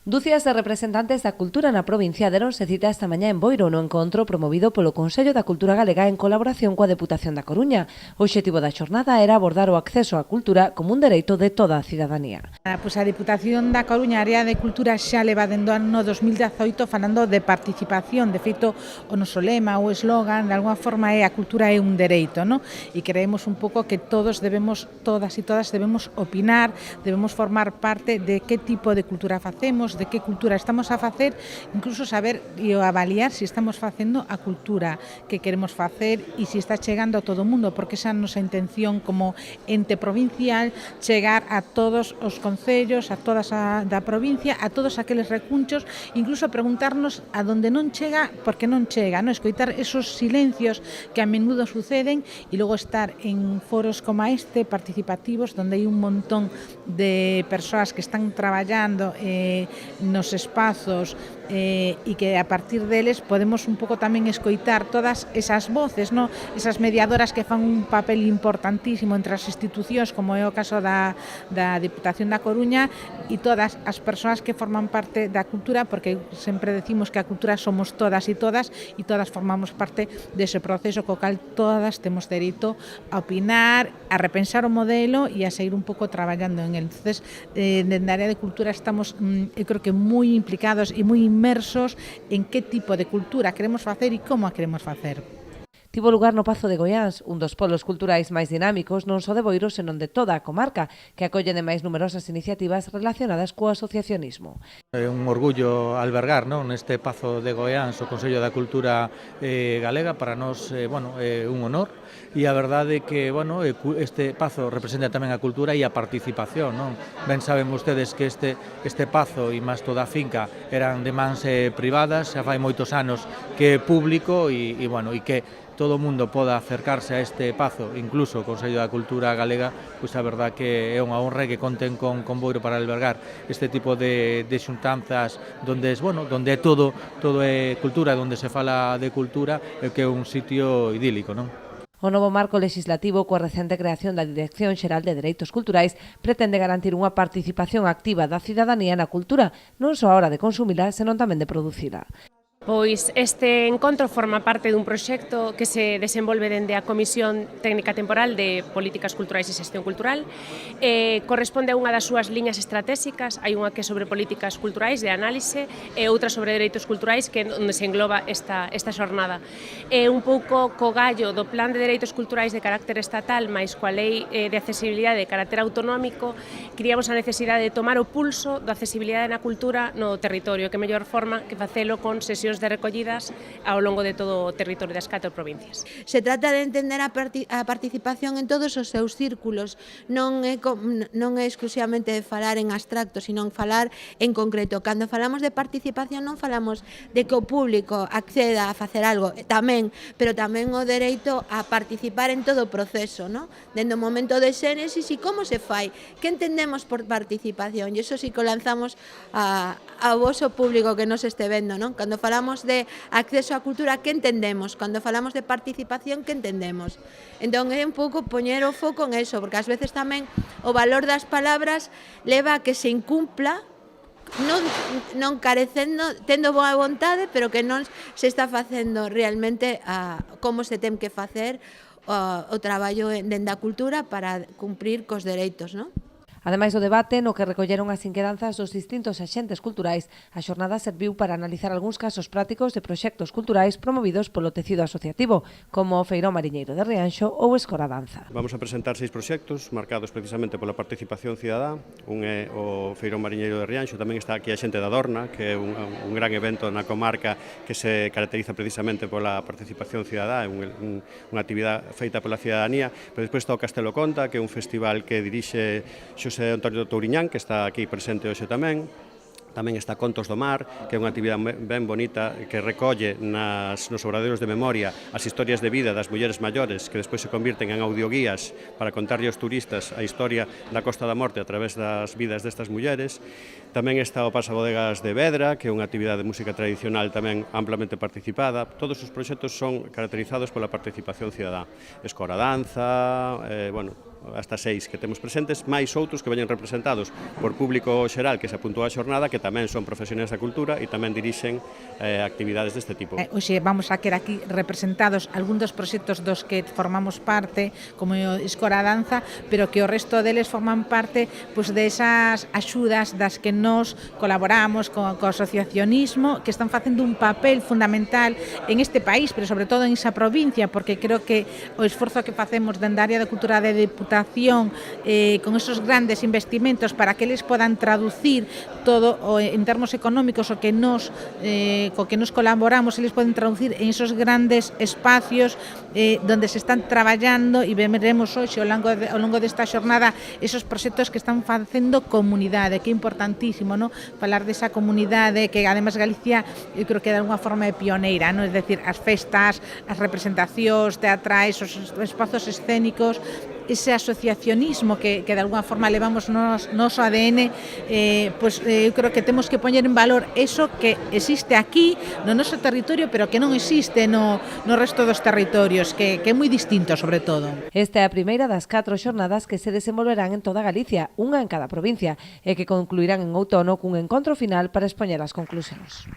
Dúcias de representantes da cultura na provincia deronse cita esta mañá en Boiro no encontro promovido polo Consello da Cultura Galega en colaboración coa Deputación da Coruña. O obxectivo da xornada era abordar o acceso á cultura como un dereito de toda a cidadanía. Pois a Deputación da Coruña, a área de cultura, xa leva dende o ano 2018 falando de participación. De feito, o noso lema, o eslogan, de alguma forma é a cultura é un dereito, non? E creemos un pouco que todas e todas debemos opinar, debemos formar parte de que tipo de cultura facemos, de que cultura estamos a facer, incluso saber e avaliar se estamos facendo a cultura que queremos facer e se está chegando a todo o mundo, porque esa é a nosa intención como ente provincial, chegar a todos os concellos, a todas da provincia, a todos aqueles recunchos, incluso preguntarnos a donde non chega, porque non chega, non? Escoitar esos silencios que a menudo suceden e logo estar en foros como este, participativos, donde hai un montón de persoas que están traballando nos espazos e que a partir deles podemos un pouco tamén escoitar todas esas voces, no? Esas mediadoras que fan un papel importantísimo entre as institucións, como é o caso da Deputación da Coruña, e todas as persoas que forman parte da cultura, porque sempre decimos que a cultura somos todas e todas formamos parte dese proceso co cal todas temos dereito a opinar, a repensar o modelo e a seguir un pouco traballando en el. Entonces, dende a área de cultura estamos, eu creo que moi implicados e moi inmersos en que tipo de cultura queremos facer e como a queremos facer. Tivo lugar no Pazo de Goiáns, un dos polos culturais máis dinámicos non só de Boiro, senón de toda a comarca, que acolle de máis numerosas iniciativas relacionadas co asociacionismo. É un orgullo albergar, non, neste Pazo de Goiáns o Consello da Cultura Galega. Para nós é un honor, e a verdade é que este Pazo representa tamén a cultura e a participación, non? Ben saben vostedes que este Pazo e máis toda a finca eran de mans privadas, xa fai moitos anos que é público e que todo o mundo poda acercarse a este Pazo, incluso o Consello da Cultura Galega, pois a verdade que é unha honra que conten con Boiro para albergar este tipo de xuntanzas donde é todo é cultura, donde se fala de cultura, que é un sitio idílico, non? O novo marco legislativo coa recente creación da Dirección Xeral de Dereitos Culturais pretende garantir unha participación activa da cidadanía na cultura, non só a hora de consumila, senón tamén de producila. Pois este encontro forma parte dun proxecto que se desenvolve dende a Comisión Técnica Temporal de Políticas Culturais e Xestión Cultural. Corresponde a unha das súas liñas estratégicas, hai unha que é sobre políticas culturais de análise e outra sobre dereitos culturais, que é onde se engloba esta xornada. É un pouco co gallo do Plan de Dereitos Culturais de carácter estatal, máis coa Lei de Accesibilidade de carácter autonómico, criamos a necesidade de tomar o pulso da accesibilidade na cultura no territorio, que mellor forma que facelo con sesións de recollidas ao longo de todo o territorio das 4 provincias. Se trata de entender a participación en todos os seus círculos, non é exclusivamente de falar en abstracto, sino falar en concreto. Cando falamos de participación non falamos de que o público acceda a facer algo, pero tamén o dereito a participar en todo o proceso, non? Dende o momento de xénesis e como se fai, que entendemos por participación, e iso si que lanzamos ao voso público que nos este vendo, non? Cando falamos de acceso á cultura, que entendemos? Cando falamos de participación, que entendemos? Entón é un pouco poñer o foco en eso, porque ás veces tamén o valor das palabras leva a que se incumpla, non carecendo, tendo boa vontade, pero que non se está facendo realmente como se ten que facer o traballo dende a cultura para cumprir cos dereitos, non? Ademais do debate, no que recolleron as inquedanzas dos distintos axentes culturais, a xornada serviu para analizar algúns casos prácticos de proxectos culturais promovidos polo tecido asociativo, como o Feirón Mariñeiro de Rianxo ou Escoradanza. Vamos a presentar 6 proxectos marcados precisamente pola participación cidadá. Un é o Feirón Mariñeiro de Rianxo, tamén está aquí a xente da Dorna, que é un gran evento na comarca que se caracteriza precisamente pola participación cidadá, é unha actividade feita pola cidadanía. Pero despois está o Castelo Conta, que é un festival que dirixe Xosé Antonio Touriñán, que está aquí presente hoxe tamén. Tamén está Contos do Mar, que é unha actividade ben bonita que recolle nos obradoiros de memoria as historias de vida das mulleres maiores, que despois se convirten en audioguías para contarlle aos turistas a historia da Costa da Morte a través das vidas destas mulleres. Tamén está o Pasabodegas de Vedra, que é unha actividade de música tradicional tamén amplamente participada. Todos os proxectos son caracterizados pola participación cidadá. Escoradanza, hasta 6 que temos presentes, máis outros que veñen representados por público xeral que se apuntou á xornada, que tamén son profesionais da cultura e tamén dirixen actividades deste tipo. Hoxe vamos a querer aquí representados algún dos proxectos dos que formamos parte, como o Escora Danza, pero que o resto deles forman parte pois, desas axudas das que nos colaboramos co asociacionismo, que están facendo un papel fundamental en este país, pero sobre todo en esa provincia, porque creo que o esforzo que facemos dende a área de cultura de Deputación con esos grandes investimentos para que eles podan traducir todo en termos económicos o que nos co que nos colaboramos, eles poden traducir en esos grandes espacios donde se están traballando e veremos hoxe ao longo desta xornada esos proxectos que están facendo comunidade, que é importantísimo, no? Falar desa comunidade que ademais Galicia eu creo que de alguma forma é pioneira, no? Es decir, as festas, as representacións teatrais, os espazos escénicos, ese asociacionismo que de alguna forma levamos noso ADN, eu creo que temos que poñer en valor eso que existe aquí no noso territorio, pero que non existe no resto dos territorios, que é moi distinto sobre todo. Esta é a primeira das 4 xornadas que se desenvolverán en toda Galicia, unha en cada provincia, e que concluirán en outono cun encontro final para expoñer as conclusións.